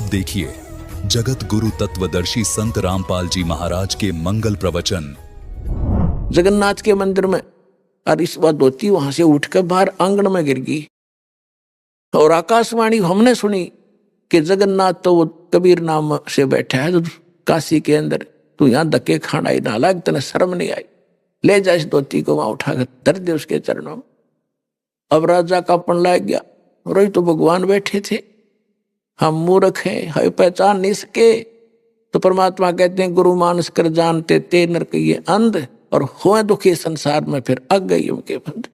अब देखिए जगत गुरु तत्वदर्शी संत रामपाल जी महाराज के मंगल प्रवचन। जगन्नाथ के मंदिर में और इस बात धोती वहां से उठकर बाहर आंगन में गिर गई और आकाशवाणी हमने सुनी कि जगन्नाथ तो वो कबीर नाम से बैठा है तो काशी के अंदर, तू यहाँ धक्के खाना ही ना लाग, तने शर्म नहीं आई, ले जा इस धोती को वहां उठाकर धर दे उसके चरणों में। अब राजा का पन लाग गया, रोई तो भगवान बैठे थे, हम मूर्ख हैं, हम पहचान नहीं सके। तो परमात्मा कहते हैं गुरु मानस कर जानते ते नर के ये अंध और हुए दुखी संसार में फिर अग गई उनके बंद।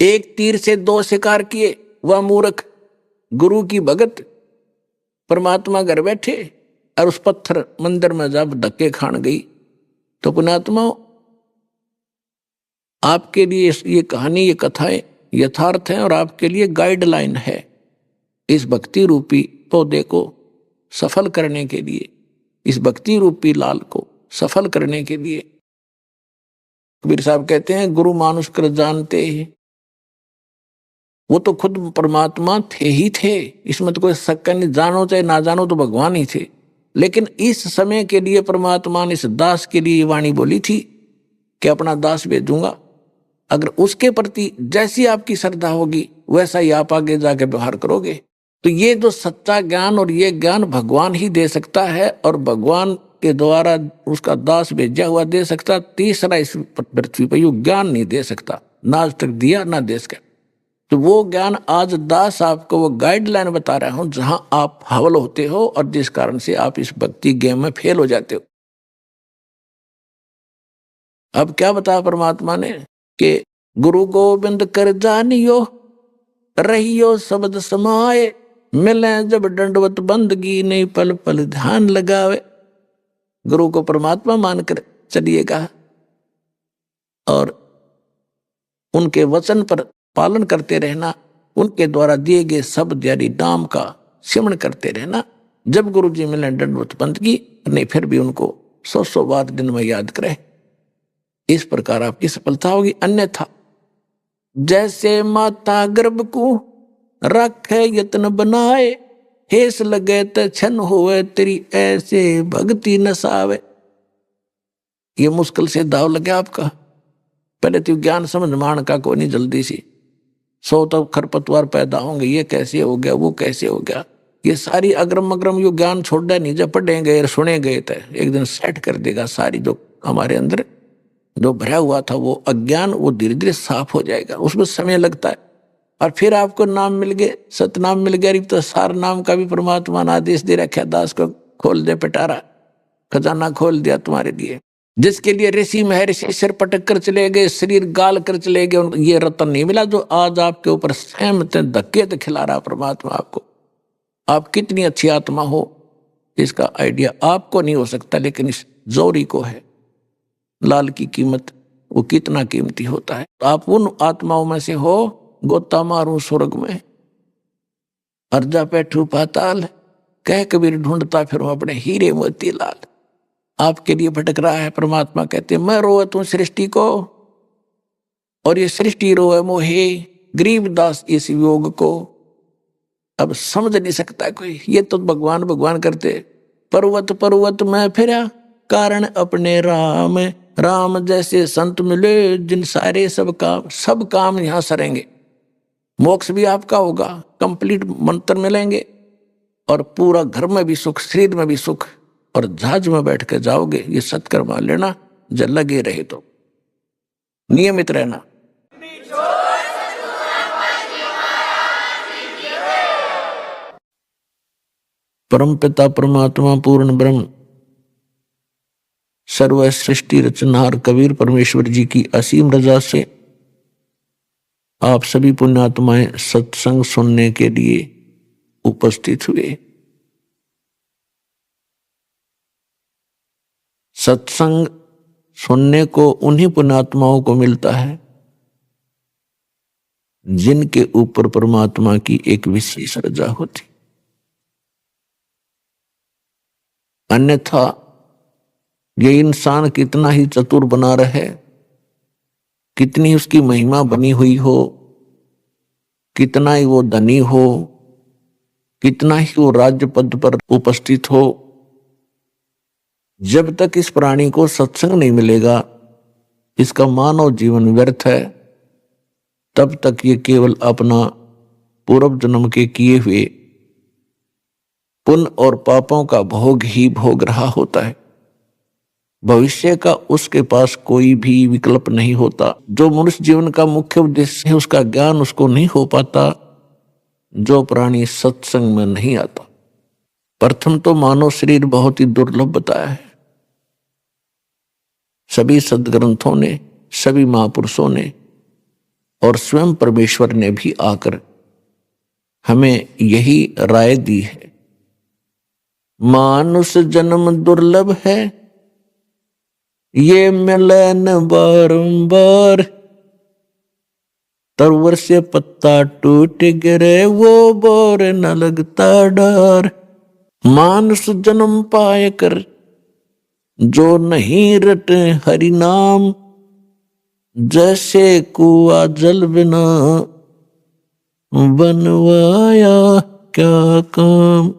एक तीर से दो शिकार किए, वह मूर्ख गुरु की भगत परमात्मा घर बैठे और उस पत्थर मंदिर में जब धक्के खान गई। तो पुण्यात्मा आपके लिए ये कहानी, ये कथाएं यथार्थ हैं और आपके लिए गाइडलाइन है इस भक्ति रूपी पौधे को सफल करने के लिए, इस भक्ति रूपी लाल को सफल करने के लिए। कबीर साहब कहते हैं गुरु मानुष कर जानते ही, वो तो खुद परमात्मा थे ही थे, इसमें तो कोई शक नहीं, जानो चाहे ना जानो तो भगवान ही थे। लेकिन इस समय के लिए परमात्मा ने इस दास के लिए वाणी बोली थी कि अपना दास भेजूंगा, अगर उसके प्रति जैसी आपकी श्रद्धा होगी वैसा ही आप आगे जाके व्यवहार करोगे। तो ये जो सच्चा ज्ञान और ये ज्ञान भगवान ही दे सकता है और भगवान के द्वारा उसका दास भेजा हुआ दे सकता, तीसरा इस पृथ्वी पर यू ज्ञान नहीं दे सकता, ना आज तक दिया ना दे सका। तो वो ज्ञान आज दास आपको वो गाइडलाइन बता रहा हूं जहां आप हवल होते हो और जिस कारण से आप इस भक्ति गेम में फेल हो जाते हो। अब क्या बताया परमात्मा ने कि गुरु गोविंद कर जानियो रहियो शब्द समाए, मिले जब दंडवत बंदगी नहीं पल पल ध्यान लगावे। गुरु को परमात्मा मानकर चलिएगा और उनके वचन पर पालन करते रहना, उनके द्वारा दिए गए शब्द यानी नाम का सिमरण करते रहना। जब गुरु जी मिले दंडवत बंदगी नहीं, फिर भी उनको 100 बार दिन में याद करें, इस प्रकार आपकी सफलता होगी। अन्यथा जैसे माता गर्भ को रखे यत्न बनाए, हेस लगे त छन होवे तेरी ऐसे भक्ति नसावे। ये मुश्किल से दाव लगे आपका, पहले तो ज्ञान समझ मान का को नहीं, जल्दी सी 100 तो खरपतवार पैदा होंगे, ये कैसे हो गया वो कैसे हो गया, ये सारी अग्रम अग्रम यो ज्ञान छोड़ दे नहीं, जब पढ़े गए सुने गए थे एक दिन सेट कर देगा सारी जो हमारे अंदर जो भरा हुआ था वो अज्ञान, वो धीरे धीरे साफ हो जाएगा, उसमें समय लगता है। और फिर आपको नाम मिल गए, सतनाम मिल गया, तो सार नाम का भी परमात्मा ने आदेश दे रखा, दास को खोल दे पिटारा, खजाना खोल दिया तुम्हारे लिए। जिसके लिए ऋषि महर्षि सिर पटक कर चले गए, शरीर गाल कर चले गए, ये रतन नहीं मिला जो आज आपके ऊपर सहमत धक्के तो खिला रहा परमात्मा आपको। आप कितनी अच्छी आत्मा हो इसका आइडिया आपको नहीं हो सकता, लेकिन इस जोरी को है। लाल की कीमत वो कितना कीमती होता है। तो आप उन आत्माओं में से हो, गोता मारूं स्वर्ग में अर्जा बैठू पाताल, कह कबीर ढूंढता फिर अपने हीरे मोती लाल। आपके लिए भटक रहा है, परमात्मा कहते मैं रोए तू सृष्टि को और ये सृष्टि रोए मोहे, गरीबदास इस योग को। अब समझ नहीं सकता कोई, ये तो भगवान भगवान करते। पर्वत पर्वत में फिरा कारण अपने राम, राम जैसे संत मिले जिन सारे सब काम यहां सरेंगे। मोक्ष भी आपका होगा, कंप्लीट मंत्र मिलेंगे और पूरा घर में भी सुख, शरीर में भी सुख, और जहाज में बैठ कर जाओगे। ये सत्कर्मा लेना, जब लगे रहे तो नियमित रहना। परम पिता परमात्मा पूर्ण ब्रह्म सर्व सृष्टि रचनहार कबीर परमेश्वर जी की असीम रजा से आप सभी पुण्यात्माएं सत्संग सुनने के लिए उपस्थित हुए। सत्संग सुनने को उन्हीं पुण्यात्माओं को मिलता है जिनके ऊपर परमात्मा की एक विशेष रजा होती। अन्यथा ये इंसान कितना ही चतुर बना रहे, कितनी उसकी महिमा बनी हुई हो, कितना ही वो धनी हो, कितना ही वो राज्य पद पर उपस्थित हो, जब तक इस प्राणी को सत्संग नहीं मिलेगा, इसका मानव जीवन व्यर्थ है। तब तक ये केवल अपना पूर्व जन्म के किए हुए पुण्य और पापों का भोग ही भोग रहा होता है। भविष्य का उसके पास कोई भी विकल्प नहीं होता। जो मनुष्य जीवन का मुख्य उद्देश्य है उसका ज्ञान उसको नहीं हो पाता, जो प्राणी सत्संग में नहीं आता। प्रथम तो मानव शरीर बहुत ही दुर्लभ बताया है। सभी सदग्रंथों ने, सभी महापुरुषों ने और स्वयं परमेश्वर ने भी आकर हमें यही राय दी है, मानुष जन्म दुर्लभ है, ये मिले न बारंबार, तरवर से पत्ता टूट गिरे वो बोर न लगता डर। मानुष जन्म पाए कर जो नहीं रटे हरि नाम, जैसे कुआ जल बिना बनवाया क्या काम।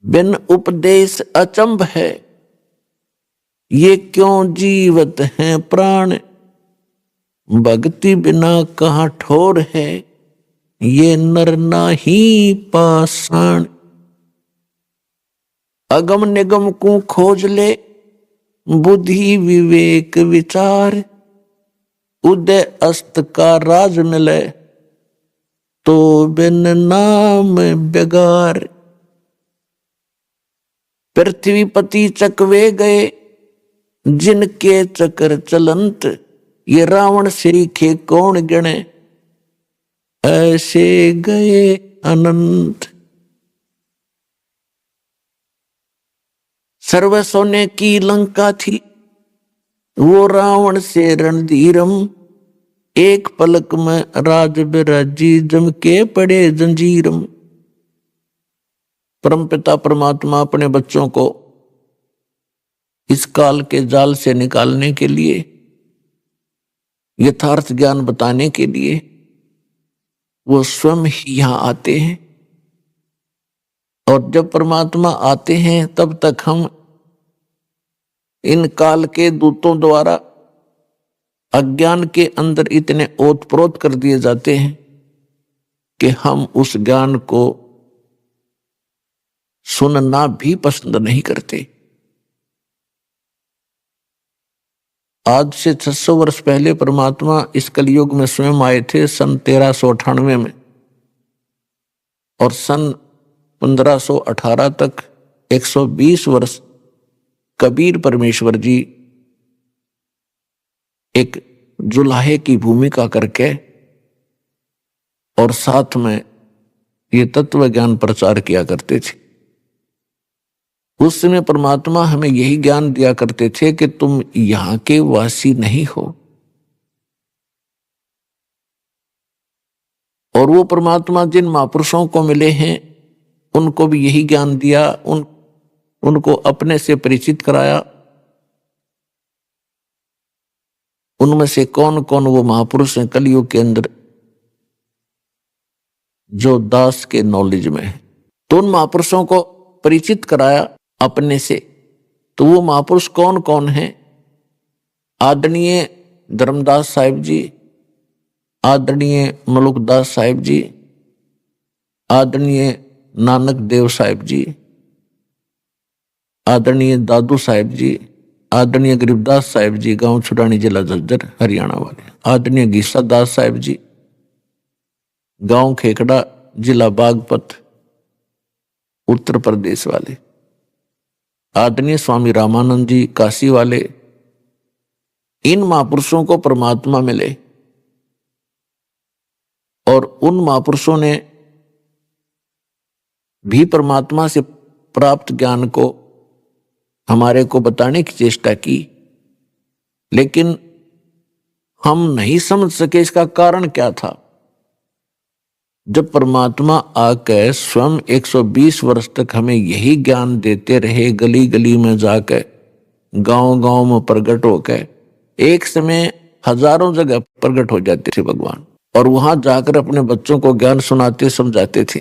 बिन उपदेश अचंभ है, ये क्यों जीवत हैं प्राण, भक्ति बिना कहाँ ठोर है, ये नर नाही पाषाण। अगम निगम को खोज ले, बुद्धि विवेक विचार, उदय अस्त का राज मिले, तो बिन नाम बेगार। पृथ्वीपति चकवे गए, जिनके चक्र चलंत, ये रावण श्री खे कौन गिणे, ऐसे गए अनंत। सर्व सोने की लंका थी, वो रावण से रणधीरम, एक पलक में राज बिराजी, जम के पड़े जंजीरम। परमपिता परमात्मा अपने बच्चों को इस काल के जाल से निकालने के लिए, यथार्थ ज्ञान बताने के लिए वो स्वयं ही यहां आते हैं। और जब परमात्मा आते हैं तब तक हम इन काल के दूतों द्वारा अज्ञान के अंदर इतने ओतप्रोत कर दिए जाते हैं कि हम उस ज्ञान को सुनना भी पसंद नहीं करते। आज से 600 वर्ष पहले परमात्मा इस कलयुग में स्वयं आए थे, सन 1398 में, और सन 1518 तक 120 वर्ष कबीर परमेश्वर जी एक जुलाहे की भूमिका करके और साथ में ये तत्व ज्ञान प्रचार किया करते थे। उस समय परमात्मा हमें यही ज्ञान दिया करते थे कि तुम यहां के वासी नहीं हो। और वो परमात्मा जिन महापुरुषों को मिले हैं उनको भी यही ज्ञान दिया, उनको अपने से परिचित कराया। उनमें से कौन कौन वो महापुरुष हैं कलयुग के अंदर जो दास के नॉलेज में है, तो उन महापुरुषों को परिचित कराया अपने से। तो वो महापुरुष कौन कौन हैं? आदरणीय धर्मदास साहिब जी, आदरणीय मलुकदास साहिब जी, आदरणीय नानक देव साहिब जी, आदरणीय दादू साहिब जी, आदरणीय गरीबदास साहिब जी, गांव छुड़ानी, जिला झज्जर, हरियाणा वाले, आदरणीय गीसा दास साहिब जी, गांव खेकड़ा, जिला बागपत, उत्तर प्रदेश वाले, आदरणीय स्वामी रामानंद जी, काशी वाले। इन महापुरुषों को परमात्मा मिले और उन महापुरुषों ने भी परमात्मा से प्राप्त ज्ञान को हमारे को बताने की चेष्टा की, लेकिन हम नहीं समझ सके इसका कारण क्या था। जब परमात्मा आकर स्वयं 120 वर्ष तक हमें यही ज्ञान देते रहे, गली गली में जाकर, गांव गांव में प्रकट होकर, एक समय हजारों जगह प्रकट हो जाते थे भगवान, और वहां जाकर अपने बच्चों को ज्ञान सुनाते समझाते थे।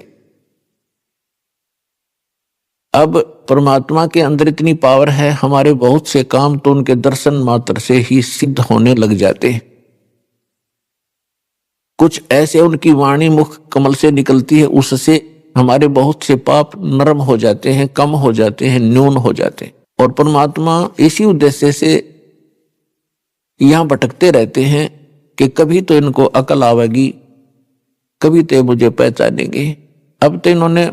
अब परमात्मा के अंदर इतनी पावर है, हमारे बहुत से काम तो उनके दर्शन मात्र से ही सिद्ध होने लग जाते हैं। कुछ ऐसे उनकी वाणी मुख कमल से निकलती है, उससे हमारे बहुत से पाप नरम हो जाते हैं, कम हो जाते हैं, न्यून हो जाते हैं। और परमात्मा इसी उद्देश्य से यहां भटकते रहते हैं कि कभी तो इनको अकल आवेगी, कभी तो मुझे पहचानेंगे। अब तो इन्होंने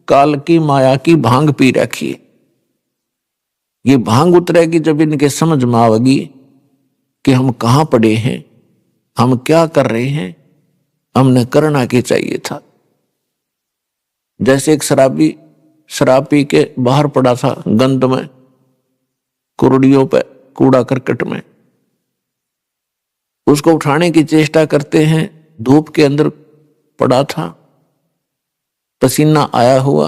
काल की माया की भांग पी रखी है। ये भांग उतरेगी जब इनके समझ में आवेगी कि हम कहां पड़े हैं, हम क्या कर रहे हैं, हमने करना क्या चाहिए था। जैसे एक शराबी शराब पी के बाहर पड़ा था गंद में, कुर्डियों पे, कूड़ा करकट में, उसको उठाने की चेष्टा करते हैं, धूप के अंदर पड़ा था, पसीना आया हुआ,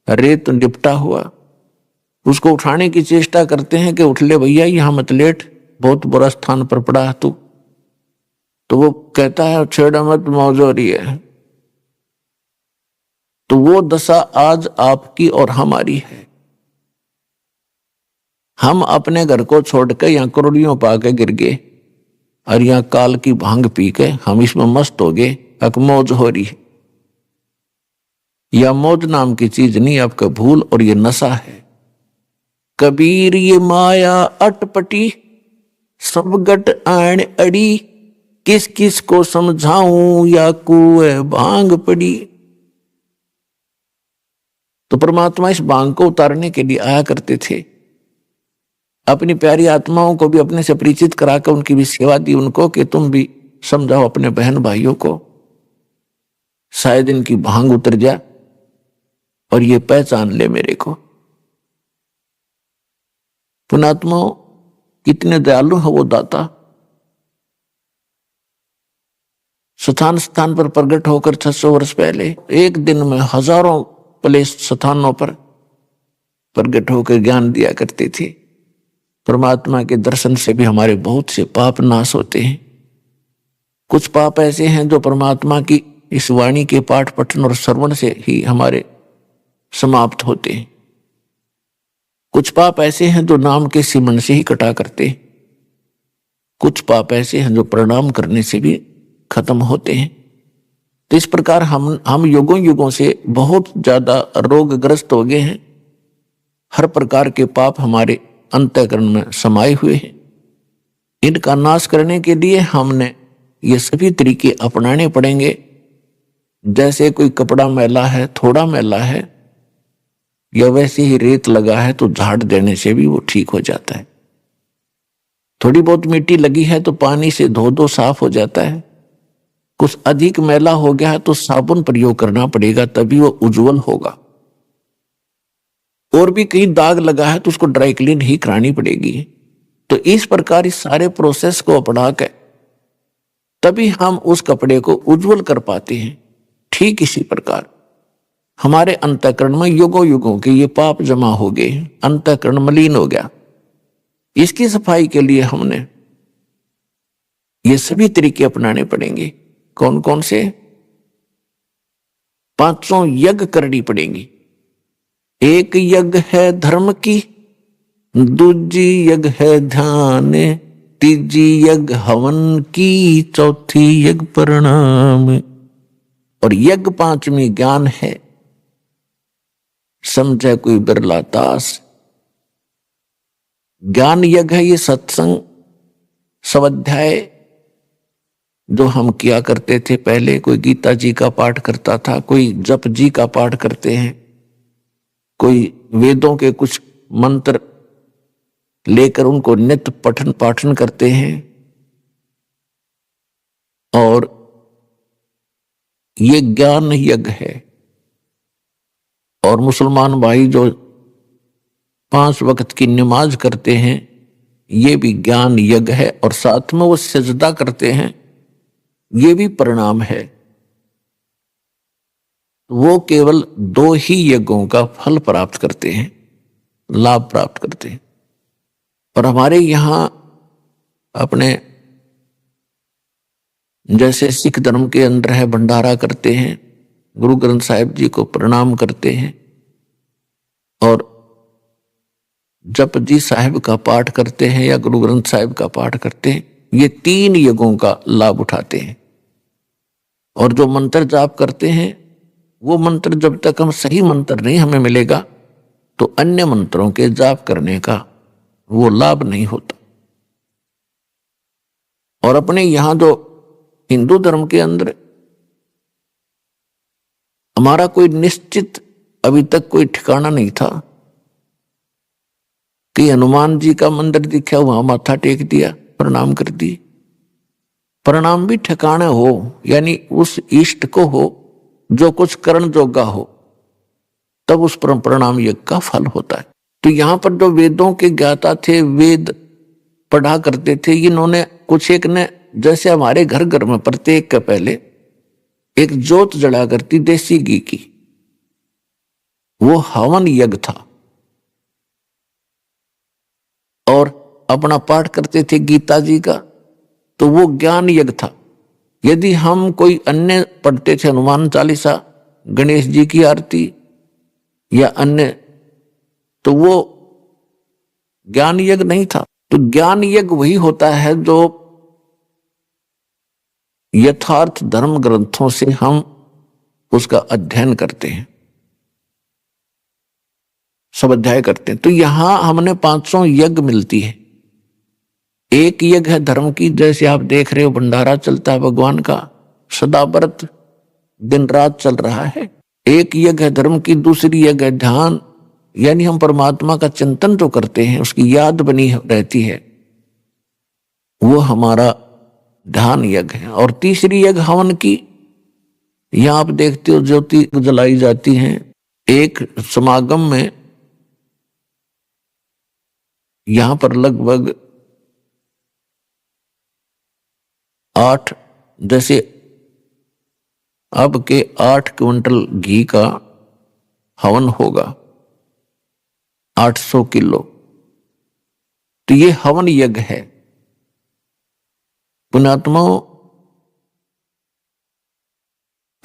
रेत लिपटा हुआ, उसको उठाने की चेष्टा करते हैं कि उठ ले भैया, यहां मत लेट, बहुत बुरा स्थान पर पड़ा है तू। तो वो कहता है छेड़ा मत, मौज हो रही है। तो वो दशा आज आपकी और हमारी है। हम अपने घर को छोड़कर यहां करोड़ियों पाके गिर गए, और यहां काल की भांग पी के हम इसमें मस्त हो गए, अब मौज हो रही है। यह मौज नाम की चीज नहीं, आपका भूल और ये नशा है। कबीर ये माया अटपटी, सब गट आण अड़ी, किस किस को समझाऊं या कुएं भांग पड़ी। तो परमात्मा इस भांग को उतारने के लिए आया करते थे। अपनी प्यारी आत्माओं को भी अपने से परिचित कराकर उनकी भी सेवा दी उनको कि तुम भी समझाओ अपने बहन भाइयों को, शायद इनकी भांग उतर जाए और ये पहचान ले मेरे को। पुणात्माओं, कितने दयालु है वो दाता। स्थान स्थान पर प्रकट होकर 600 वर्ष पहले एक दिन में हजारों प्लेस स्थानों पर प्रकट होकर ज्ञान दिया करते थे। परमात्मा के दर्शन से भी हमारे बहुत से पाप नाश होते हैं। कुछ पाप ऐसे हैं जो परमात्मा की इस वाणी के पाठ पठन और श्रवण से ही हमारे समाप्त होते हैं। कुछ पाप ऐसे हैं जो नाम के सिमरन से ही कटा करते हैं। कुछ पाप ऐसे हैं जो प्रणाम करने से भी खत्म होते हैं। तो इस प्रकार हम युगों युगों से बहुत ज्यादा रोगग्रस्त हो गए हैं। हर प्रकार के पाप हमारे अंतःकरण में समाये हुए हैं। इनका नाश करने के लिए हमने ये सभी तरीके अपनाने पड़ेंगे। जैसे कोई कपड़ा मैला है, थोड़ा मैला है, या वैसे ही रेत लगा है तो झाड़ देने से भी वो ठीक हो जाता है। थोड़ी बहुत मिट्टी लगी है तो पानी से धो दो, साफ हो जाता है। कुछ अधिक मैला हो गया है तो साबुन प्रयोग करना पड़ेगा, तभी वो उज्जवल होगा। और भी कहीं दाग लगा है तो उसको ड्राई क्लीन ही करानी पड़ेगी। तो इस प्रकार इस सारे प्रोसेस को अपना कर तभी हम उस कपड़े को उज्जवल कर पाते हैं। ठीक इसी प्रकार हमारे अंतःकरण में युगों युगों के ये पाप जमा हो गए, अंतःकरण मलिन हो गया। इसकी सफाई के लिए हमने ये सभी तरीके अपनाने पड़ेंगे। कौन कौन से? 500 यज्ञ करनी पड़ेंगी। एक यज्ञ है धर्म की, दूजी यज्ञ है ध्यान, तीजी यज्ञ हवन की, चौथी यज्ञ प्रणाम, और यज्ञ 5वीं ज्ञान है। समझे कोई बिरला दास। ज्ञान यज्ञ है ये सत्संग स्वाध्याय जो हम किया करते थे पहले। कोई गीता जी का पाठ करता था, कोई जप जी का पाठ करते हैं, कोई वेदों के कुछ मंत्र लेकर उनको नित्य पठन पाठन करते हैं। और ये ज्ञान यज्ञ है। और मुसलमान भाई जो 5 वक्त की नमाज करते हैं, ये भी ज्ञान यज्ञ है। और साथ में वो सजदा करते हैं, ये भी परिणाम है। वो केवल 2 ही यज्ञों का फल प्राप्त करते हैं, लाभ प्राप्त करते हैं। और हमारे यहाँ अपने जैसे सिख धर्म के अंदर है भंडारा करते हैं, गुरु ग्रंथ साहिब जी को प्रणाम करते हैं और जपजी साहिब का पाठ करते हैं या गुरु ग्रंथ साहिब का पाठ करते हैं, ये 3 यज्ञों का लाभ उठाते हैं। और जो मंत्र जाप करते हैं वो मंत्र जब तक हम सही मंत्र नहीं हमें मिलेगा तो अन्य मंत्रों के जाप करने का वो लाभ नहीं होता। और अपने यहां जो हिंदू धर्म के अंदर हमारा कोई निश्चित अभी तक कोई ठिकाना नहीं था कि हनुमान जी का मंदिर दिखा, वहां माथा टेक दिया, प्रणाम कर दी। प्रणाम भी ठिकाना हो, यानी उस इष्ट को हो जो कुछ करण जोगा हो, तब उस पर प्रणाम यज्ञ का फल होता है। तो यहां पर जो वेदों के ज्ञाता थे, वेद पढ़ा करते थे, इन्होंने कुछ एक ने, जैसे हमारे घर घर में प्रत्येक के पहले एक जोत जला करती देसी घी की, वो हवन यज्ञ था। और अपना पाठ करते थे गीता जी का, तो वो ज्ञान यज्ञ था। यदि हम कोई अन्य पढ़ते थे, हनुमान चालीसा, गणेश जी की आरती या अन्य, तो वो ज्ञान यज्ञ नहीं था। तो ज्ञान यज्ञ वही होता है जो यथार्थ धर्म ग्रंथों से हम उसका अध्ययन करते हैं, सब अध्याय करते हैं। तो यहां हमने 500 यज्ञ मिलती है। एक यज्ञ है धर्म की, जैसे आप देख रहे हो भंडारा चलता है भगवान का, सदा व्रत दिन रात चल रहा है। एक यज्ञ है धर्म की, दूसरी यज्ञ है ध्यान, यानी हम परमात्मा का चिंतन जो करते हैं उसकी याद बनी रहती है, वो हमारा ध्यान यज्ञ है। और तीसरी यज्ञ हवन की, यहां आप देखते हो ज्योति जलाई जाती है। एक समागम में यहां पर लगभग 8, जैसे अब के 8 क्विंटल घी का हवन होगा, 800 किलो। तो ये हवन यज्ञ है। पुण्यात्माओं,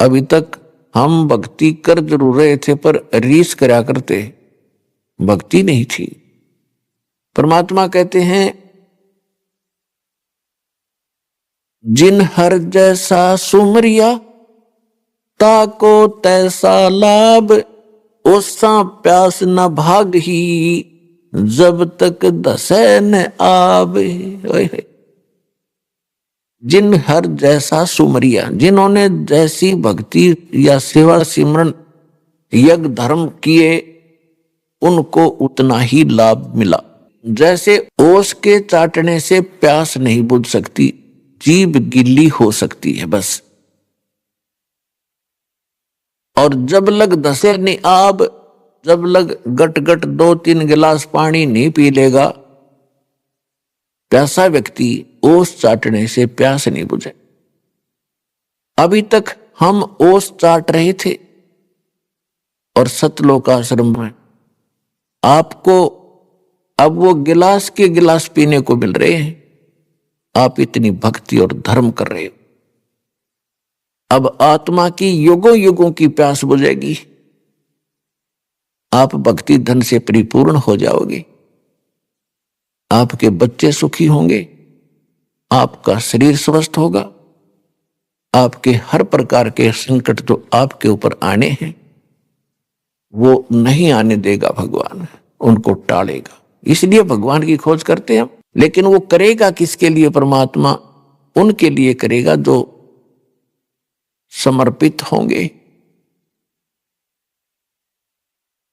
अभी तक हम भक्ति कर जरूर रहे थे पर रीस करा करते, भक्ति नहीं थी। परमात्मा कहते हैं, जिन हर जैसा सुमरिया ताको तैसा लाभ, ओसा प्यास न भाग ही जब तक दसे न आवे। जिन हर जैसा सुमरिया, जिन्होंने जैसी भक्ति या सेवा सिमरन यज्ञ धर्म किए, उनको उतना ही लाभ मिला। जैसे ओस के चाटने से प्यास नहीं बुझ सकती, जीभ गिल्ली हो सकती है बस। और जब लग दसे नहीं आब, जब लग गट गट 2-3 गिलास पानी नहीं पी लेगा, प्यासा व्यक्ति ओस चाटने से प्यास नहीं बुझे। अभी तक हम ओस चाट रहे थे और सतलोक आश्रम में आपको अब वो गिलास के गिलास पीने को मिल रहे हैं। आप इतनी भक्ति और धर्म कर रहे हो, अब आत्मा की युगों युगों की प्यास बुझेगी, आप भक्ति धन से परिपूर्ण हो जाओगे, आपके बच्चे सुखी होंगे, आपका शरीर स्वस्थ होगा, आपके हर प्रकार के संकट जो आपके ऊपर आने हैं वो नहीं आने देगा भगवान, उनको टालेगा। इसलिए भगवान की खोज करते हैं हम। लेकिन वो करेगा किसके लिए? परमात्मा उनके लिए करेगा जो समर्पित होंगे।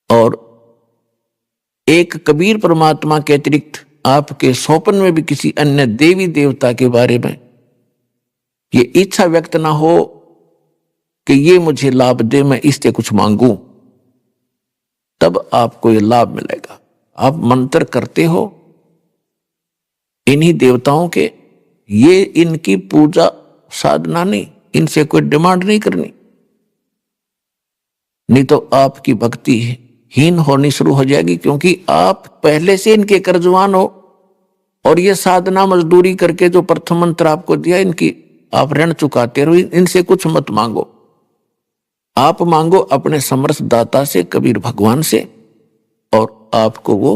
और एक कबीर परमात्मा के अतिरिक्त आपके स्वप्न में भी किसी अन्य देवी देवता के बारे में ये इच्छा व्यक्त ना हो कि ये मुझे लाभ दे, मैं इससे कुछ मांगू, तब आपको ये लाभ मिलेगा। आप मंत्र करते हो इन्हीं देवताओं के, ये इनकी पूजा साधना नहीं, इनसे कोई डिमांड नहीं करनी, नहीं तो आपकी भक्ति हीन होनी शुरू हो जाएगी, क्योंकि आप पहले से इनके कर्जवान हो। और ये साधना मजदूरी करके जो प्रथम मंत्र आपको दिया, इनकी आप ऋण चुकाते रहो, इनसे कुछ मत मांगो। आप मांगो अपने समर्थ दाता से, कबीर भगवान से, और आपको वो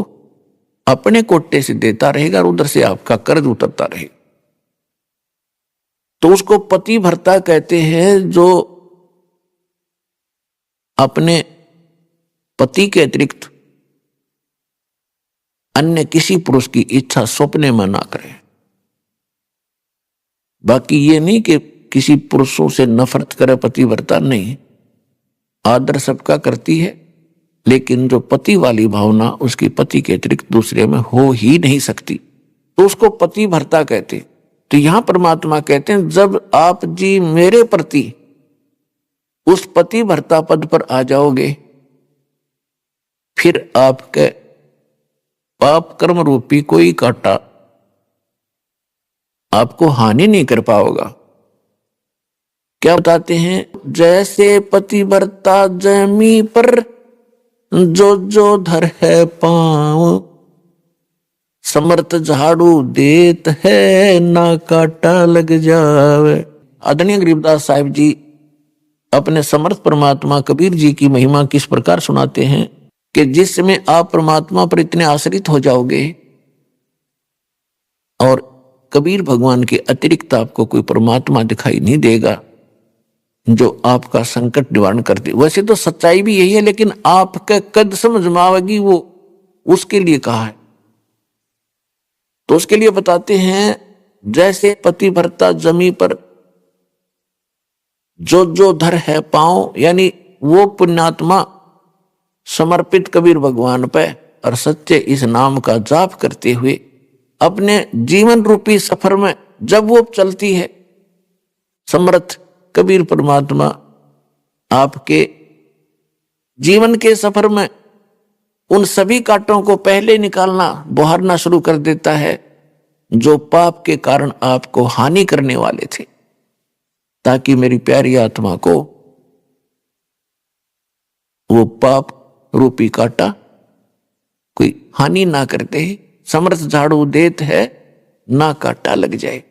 अपने कोटे से देता रहेगा और उधर से आपका कर्ज उतरता रहेगा। तो उसको पति भरता कहते हैं, जो अपने पति के अतिरिक्त अन्य किसी पुरुष की इच्छा सपने में ना करे। बाकी ये नहीं कि किसी पुरुषों से नफरत करे पतिव्रता, नहीं, आदर सबका करती है, लेकिन जो पति वाली भावना उसकी पति के अतिरिक्त दूसरे में हो ही नहीं सकती, तो उसको पति भरता कहते। तो यहां परमात्मा कहते हैं, जब आप जी मेरे प्रति उस पति भरता पद पर आ जाओगे, फिर आपके पाप कर्म रूपी कोई कांटा आपको हानि नहीं कर पाओगा। क्या बताते हैं, जैसे पतिव्रता जमी पर जो जो धर है पांव, समर्थ झाड़ू देत है ना काटा लग जावे। आदरणीय गरीबदास साहिब जी अपने समर्थ परमात्मा कबीर जी की महिमा किस प्रकार सुनाते हैं कि जिस समय आप परमात्मा पर इतने आश्रित हो जाओगे और कबीर भगवान के अतिरिक्त आपको कोई परमात्मा दिखाई नहीं देगा जो आपका संकट निवारण कर दे। वैसे तो सच्चाई भी यही है, लेकिन आपका कद समझ में आवेगी, वो उसके लिए कहा है। तो उसके लिए बताते हैं, जैसे पतिव्रता जमी पर जो जो धर है पांव, यानी वो पुण्यात्मा समर्पित कबीर भगवान पे और सच्चे इस नाम का जाप करते हुए अपने जीवन रूपी सफर में जब वो चलती है, समर्थ कबीर परमात्मा आपके जीवन के सफर में उन सभी कांटों को पहले निकालना, बहारना शुरू कर देता है जो पाप के कारण आपको हानि करने वाले थे, ताकि मेरी प्यारी आत्मा को वो पाप रूपी कांटा कोई हानि ना करते ही समर्थ झाड़ू देत है ना कांटा लग जाए।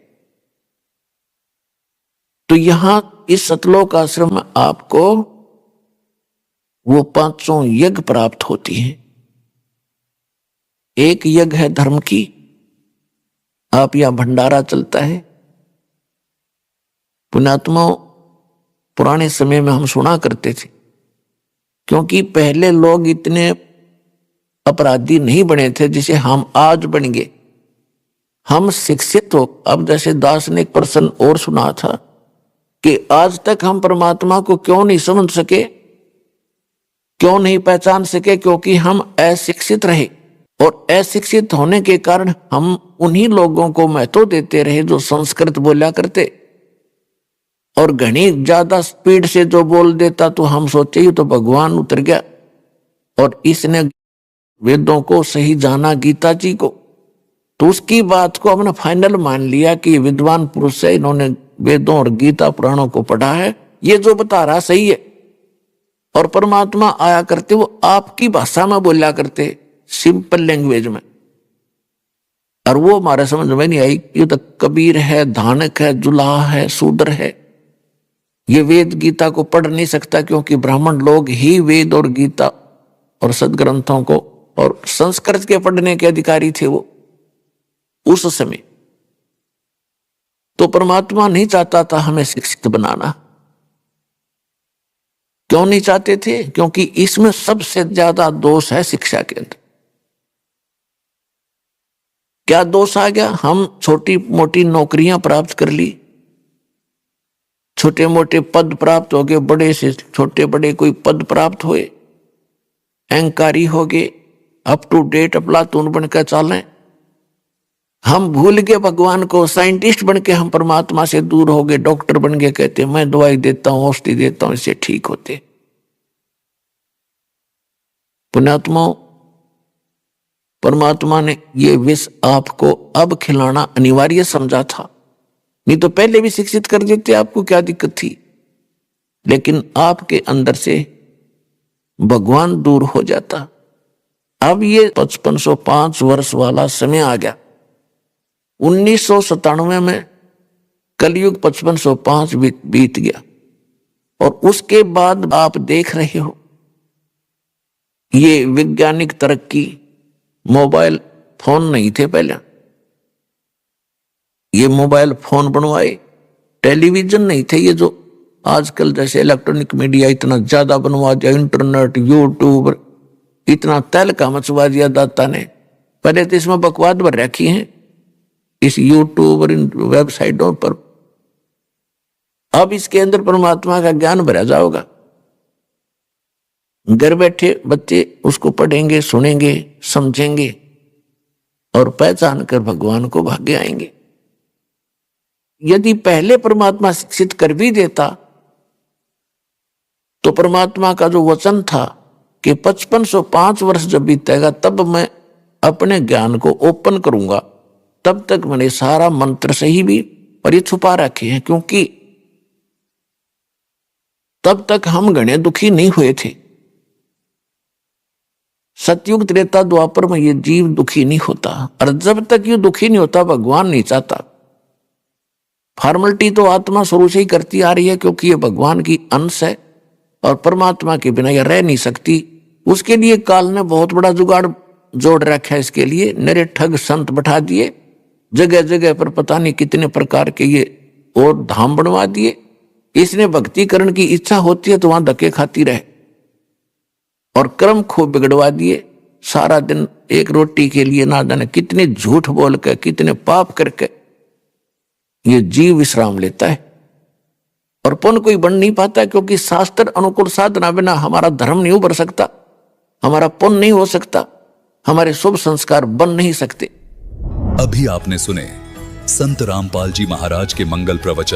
तो यहां इस सतलोक आश्रम में आपको वो पांचों यज्ञ प्राप्त होती हैं। एक यज्ञ है धर्म की, आप यहां भंडारा चलता है। पुण्यात्मा पुराने समय में हम सुना करते थे, क्योंकि पहले लोग इतने अपराधी नहीं बने थे जिसे हम आज बन गए। हम शिक्षित हो। अब जैसे दास ने एक प्रश्न और सुना था कि आज तक हम परमात्मा को क्यों नहीं समझ सके, क्यों नहीं पहचान सके, क्योंकि हम अशिक्षित रहे, और अशिक्षित होने के कारण हम उन्हीं लोगों को महत्व देते रहे जो संस्कृत बोला करते, और घनी ज्यादा स्पीड से जो बोल देता तो हम सोचे ही तो भगवान उतर गया, और इसने वेदों को सही जाना, गीता जी को, तो उसकी बात को हमने फाइनल मान लिया कि विद्वान पुरुष है, इन्होंने वेदों और गीता पुराणों को पढ़ा है, ये जो बता रहा सही है। और परमात्मा आया करते, वो आपकी भाषा में बोला करते, सिंपल लैंग्वेज में, और वो हमारे समझ में नहीं आई। ये तो कबीर है, धानक है, जुलाहा है, शूद्र है, ये वेद गीता को पढ़ नहीं सकता, क्योंकि ब्राह्मण लोग ही वेद और गीता और सदग्रंथों को और संस्कृत के पढ़ने के अधिकारी थे वो उस समय। तो परमात्मा नहीं चाहता था हमें शिक्षित बनाना। क्यों नहीं चाहते थे? क्योंकि इसमें सबसे ज्यादा दोष है शिक्षा के अंदर। क्या दोष आ गया? हम छोटी मोटी नौकरियां प्राप्त कर ली, छोटे मोटे पद प्राप्त हो गए, बड़े से छोटे बड़े कोई पद प्राप्त हुए, अहंकारी हो गए, अप टू डेट अफलातून बनकर चालें। हम भूल गए भगवान को, साइंटिस्ट बन के हम परमात्मा से दूर हो गए, डॉक्टर बन गए, कहते मैं दवाई देता हूं, औषधि देता हूं, इससे ठीक होते। पुण्यात्मा, परमात्मा ने ये विष आपको अब खिलाना अनिवार्य समझा था, नहीं तो पहले भी शिक्षित कर देते, आपको क्या दिक्कत थी। लेकिन आपके अंदर से भगवान दूर हो जाता। अब ये 5505 वर्ष वाला समय आ गया। 1997 में कलयुग 5505 बीत गया, और उसके बाद आप देख रहे हो ये वैज्ञानिक तरक्की, मोबाइल फोन नहीं थे पहले, ये मोबाइल फोन बनवाए, टेलीविजन नहीं थे, ये जो आजकल जैसे इलेक्ट्रॉनिक मीडिया इतना ज्यादा बनवा दिया, इंटरनेट, यूट्यूब, इतना तहलका मचवा दिया दाता ने। पहले तो इसमें बकवाद भर रखी है इस यूट्यूब और इन वेबसाइटों पर, अब इसके अंदर परमात्मा का ज्ञान भरा जाओगा। घर बैठे बच्चे उसको पढ़ेंगे, सुनेंगे, समझेंगे और पहचान कर भगवान को भाग्य आएंगे। यदि पहले परमात्मा शिक्षित कर भी देता तो परमात्मा का जो वचन था कि 5505 वर्ष जब बीतेगा तब मैं अपने ज्ञान को ओपन करूंगा, तब तक मैंने सारा मंत्र सही भी पर ये छुपा रखे हैं, क्योंकि तब तक हम घने दुखी नहीं हुए थे। सतयुग त्रेता द्वापर में ये जीव दुखी नहीं होता, और जब तक ये दुखी नहीं होता भगवान नहीं चाहता। फॉर्मेलिटी तो आत्मा शुरू से ही करती आ रही है, क्योंकि ये भगवान की अंश है और परमात्मा के बिना ये रह नहीं सकती। उसके लिए काल ने बहुत बड़ा जुगाड़ जोड़ रखा है। इसके लिए नरे ठग संत बैठा दिए, जगह जगह पर पता नहीं कितने प्रकार के ये और धाम बनवा दिए। इसने भक्ति करने की इच्छा होती है तो वहां धक्के खाती रहे, और कर्म खूब बिगड़वा दिए। सारा दिन एक रोटी के लिए ना जाने कितने झूठ बोल के, कितने पाप करके ये जीव विश्राम लेता है, और पुण्य कोई बन नहीं पाता, क्योंकि शास्त्र अनुकूल साधना बिना हमारा धर्म नहीं उभर सकता, हमारा पुण्य नहीं हो सकता, हमारे शुभ संस्कार बन नहीं सकते। अभी आपने सुने संत रामपाल जी महाराज के मंगल प्रवचन।